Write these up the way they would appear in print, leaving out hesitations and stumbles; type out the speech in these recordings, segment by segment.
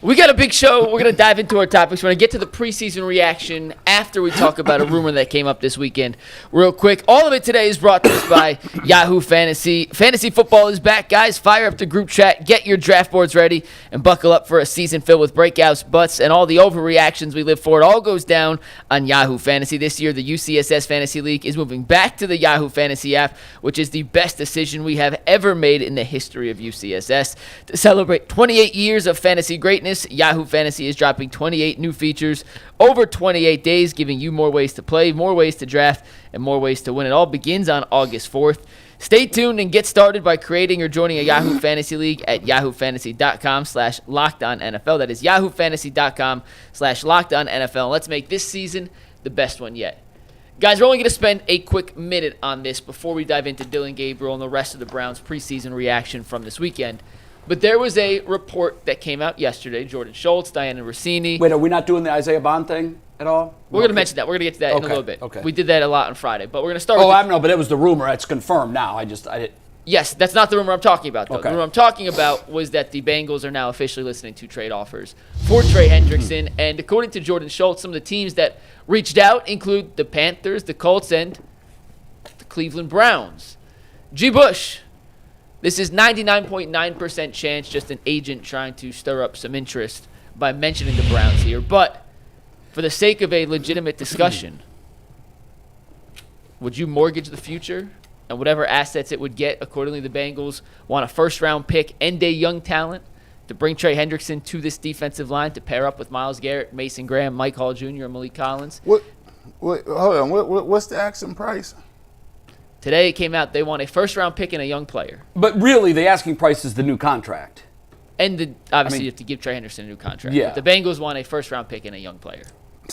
We got a big show. We're going to dive into our topics. We're going to get to the preseason reaction after we talk about a rumor that came up this weekend. Real quick, all of it today is brought to us by Yahoo Fantasy. Fantasy football is back, guys. Fire up the group chat, get your draft boards ready, and buckle up for a season filled with breakouts, butts, and all the overreactions we live for. It all goes down on Yahoo Fantasy. This year, the UCSS Fantasy League is moving back to the Yahoo Fantasy app, which is the best decision we have ever made in the history of UCSS. To celebrate 28 years of fantasy greatness, Yahoo Fantasy is dropping 28 new features over 28 days, giving you more ways to play, more ways to draft, and more ways to win. It all begins on August 4th. Stay tuned and get started by creating or joining a Yahoo Fantasy League at yahoofantasy.com/lockedonnfl. That is yahoofantasy.com/lockedonnfl. Let's make this season the best one yet. Guys, we're only going to spend a quick minute on this before we dive into Dillon Gabriel and the rest of the Browns' preseason reaction from this weekend. But there was a report that came out yesterday. Jordan Schultz, Diana Rossini. Wait, are we not doing the Isaiah Bond thing at all? We're going to mention that. We're going to get to that in a little bit. Okay. We did that a lot on Friday. But we're going to start I know, but it was the rumor. It's confirmed now. Yes, that's not the rumor I'm talking about, though. Okay. The rumor I'm talking about was that the Bengals are now officially listening to trade offers for Trey Hendrickson. And according to Jordan Schultz, some of the teams that reached out include the Panthers, the Colts, and the Cleveland Browns. G. Bush. This is 99.9% chance just an agent trying to stir up some interest by mentioning the Browns here. But for the sake of a legitimate discussion, would you mortgage the future and whatever assets it would get? Accordingly, the Bengals want a first-round pick and a young talent to bring Trey Hendrickson to this defensive line to pair up with Myles Garrett, Mason Graham, Mike Hall Jr., and Malik Collins. Hold on. What's the asking price? Today it came out they want a first-round pick and a young player. But really, the asking price is the new contract. And obviously you have to give Trey Hendrickson a new contract. Yeah. But the Bengals want a first-round pick and a young player.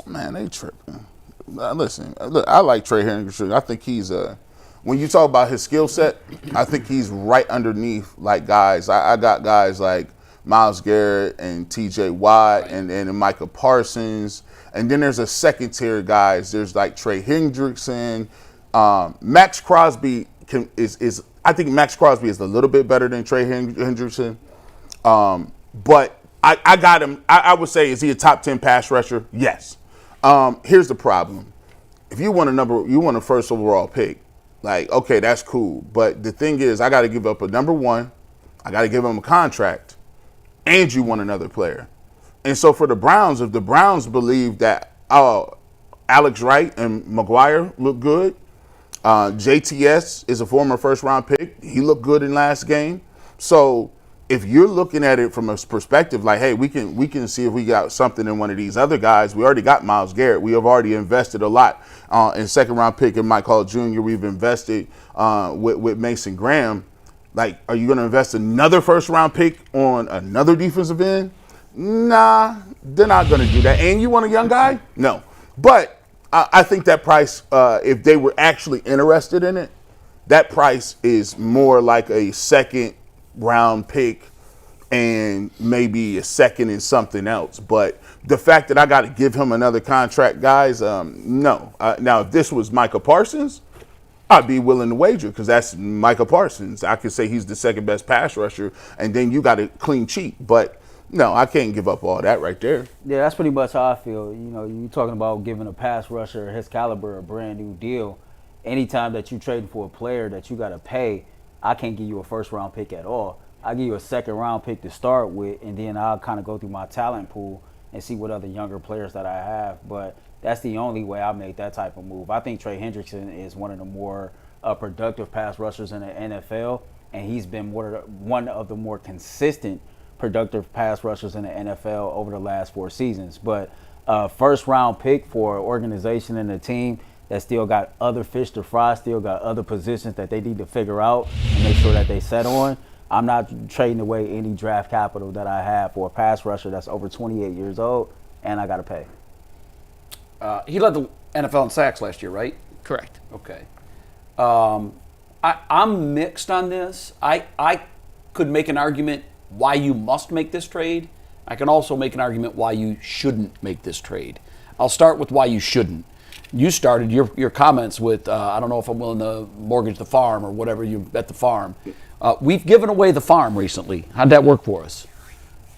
Man, they tripping. Listen, look, I like Trey Hendrickson. I think he's when you talk about his skill set, I think he's right underneath like guys. I got guys like Myles Garrett and T.J. Watt Right. and Micah Parsons. And then there's a second tier guys. There's like Trey Hendrickson. Max Crosby is I think Max Crosby is a little bit better than Trey Hendrickson. But I got him. I would say, is he a top 10 pass rusher? Yes. Here's the problem. If you want a first overall pick, like, okay, that's cool. But the thing is, I got to give up a number one. I got to give him a contract. And you want another player. And so for the Browns, if the Browns believe that Alex Wright and McGuire look good, JTS is a former first-round pick. He looked good in last game. So if you're looking at it from a perspective like, hey, we can see if we got something in one of these other guys. We already got Myles Garrett. We have already invested a lot in second-round pick in Mike Hall Jr. We've invested with Mason Graham. Like, are you going to invest another first-round pick on another defensive end? Nah, they're not going to do that. And you want a young guy? No. But I think that price, if they were actually interested in it, that price is more like a second-round pick and maybe a second in something else. But the fact that I got to give him another contract, guys, no. Now, if this was Micah Parsons, I'd be willing to wager because that's Micah Parsons. I could say he's the second best pass rusher, and then you got a clean cheat. But no, I can't give up all that right there. Yeah, that's pretty much how I feel. You know, you're talking about giving a pass rusher his caliber a brand new deal. Anytime that you trading for a player that you got to pay, I can't give you a first-round pick at all. I'll give you a second-round pick to start with, and then I'll kind of go through my talent pool and see what other younger players that I have. But that's the only way I make that type of move. I think Trey Hendrickson is one of the more productive pass rushers in the NFL, and he's been one of the more consistent productive pass rushers in the NFL over the last 4 seasons. But first-round pick for an organization and a team that still got other fish to fry, still got other positions that they need to figure out and make sure that they set on. I'm not trading away any draft capital that I have for a pass rusher that's over 28 years old, and I got to pay. He led the NFL in sacks last year, right? Correct. Okay. I'm mixed on this. I could make an argument why you must make this trade. I can also make an argument why you shouldn't make this trade. I'll start with why you shouldn't. You started your comments with, I don't know if I'm willing to mortgage the farm or whatever you bet the farm. We've given away the farm recently. How'd that work for us?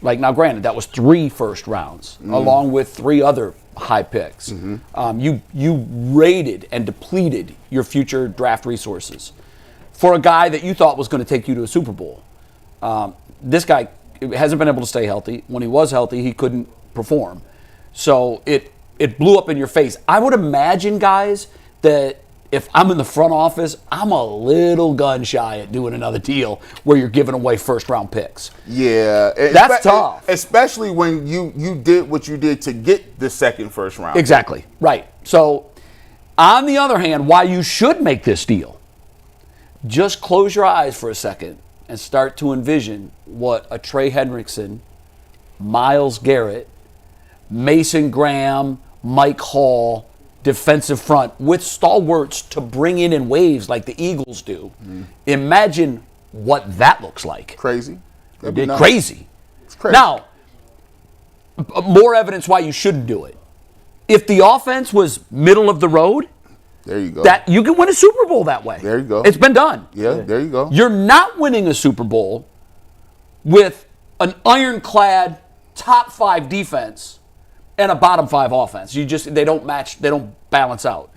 Like, now granted, that was 3 first rounds, along with 3 other high picks. You raided and depleted your future draft resources for a guy that you thought was going to take you to a Super Bowl. This guy hasn't been able to stay healthy. When he was healthy, he couldn't perform. So it blew up in your face. I would imagine, guys, that if I'm in the front office, I'm a little gun shy at doing another deal where you're giving away first-round picks. Yeah. That's tough. Especially when you did what you did to get the second first round. Exactly. Right. So, on the other hand, why you should make this deal, just close your eyes for a second and start to envision what a Trey Hendrickson, Myles Garrett, Mason Graham, Mike Hall, defensive front with stalwarts to bring in waves like the Eagles do. Imagine what that looks like. Crazy. Crazy. It's crazy. Now, more evidence why you shouldn't do it. If the offense was middle of the road, there you go. That you can win a Super Bowl that way. There you go. It's been done. Yeah, there you go. You're not winning a Super Bowl with an ironclad top 5 defense and a bottom 5 offense. They don't match, they don't balance out.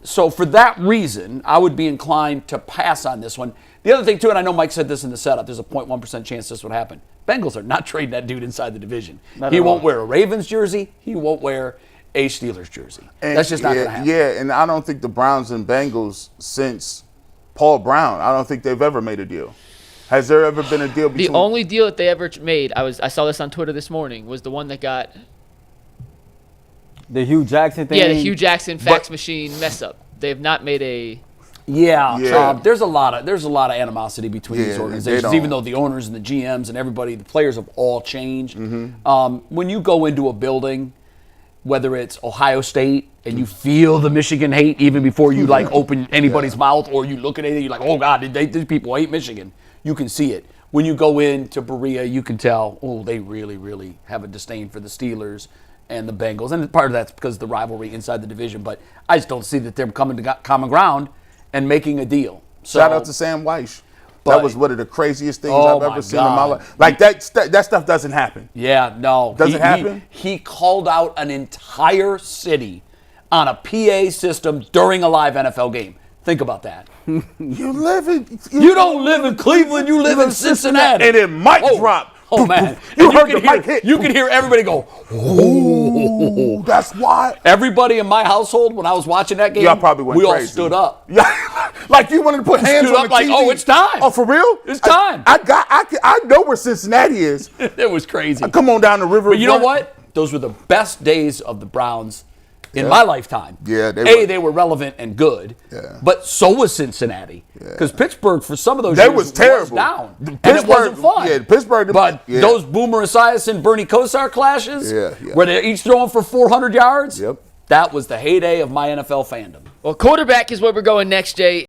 So for that reason, I would be inclined to pass on this one. The other thing too, and I know Mike said this in the setup, there's a 0.1% chance this would happen. Bengals are not trading that dude inside the division. He won't wear a Ravens jersey. He won't wear a Steelers jersey. That's just not going to happen. Yeah, and I don't think the Browns and Bengals since Paul Brown, I don't think they've ever made a deal. Has there ever been a deal between? The only deal that they ever made, I saw this on Twitter this morning, was the one that got The Hugh Jackson thing. the Hugh Jackson fax machine mess up. They have not made a. Yeah. There's a lot of animosity between these they organizations, don't. even though the owners and the GMs and everybody, the players have all changed. When you go into a building, whether it's Ohio State and you feel the Michigan hate even before you open anybody's mouth, or you look at it and you're like, oh God, these people hate Michigan. You can see it. When you go into Berea, you can tell, oh, they really, really have a disdain for the Steelers and the Bengals. And part of that's because of the rivalry inside the division. But I just don't see that they're coming to common ground and making a deal. So, shout out to Sam Weish. But- That was one of the craziest things Oh, I've my ever seen in my God. life. Like that stuff doesn't happen. Yeah, no. Does it happen? He called out an entire city on a PA system during a live NFL game. Think about that. You don't live in Cleveland, you live in Cincinnati. And then mic drop. Oh, man. You And heard the mic hit. You could hear everybody go, Ooh, that's why. Everybody in my household, when I was watching that game, Y'all probably went we all crazy. stood up. Like you wanted to put hands stood on up the like, TV. oh, it's time. Oh, for real? It's time. I know where Cincinnati is. It was crazy. Come on down the river. But you know what? Those were the best days of the Browns in my lifetime. Yeah, they were relevant and good. Yeah. But so was Cincinnati. Because Pittsburgh, for some of those They years, was terrible. down. And it Pittsburgh- wasn't fun. yeah, Pittsburgh- But yeah. those Boomer Esiason, Bernie Kosar clashes, Yeah. where they're each throwing for 400 yards, Yep. that was the heyday of my NFL fandom. Well, quarterback is where we're going next, Jay.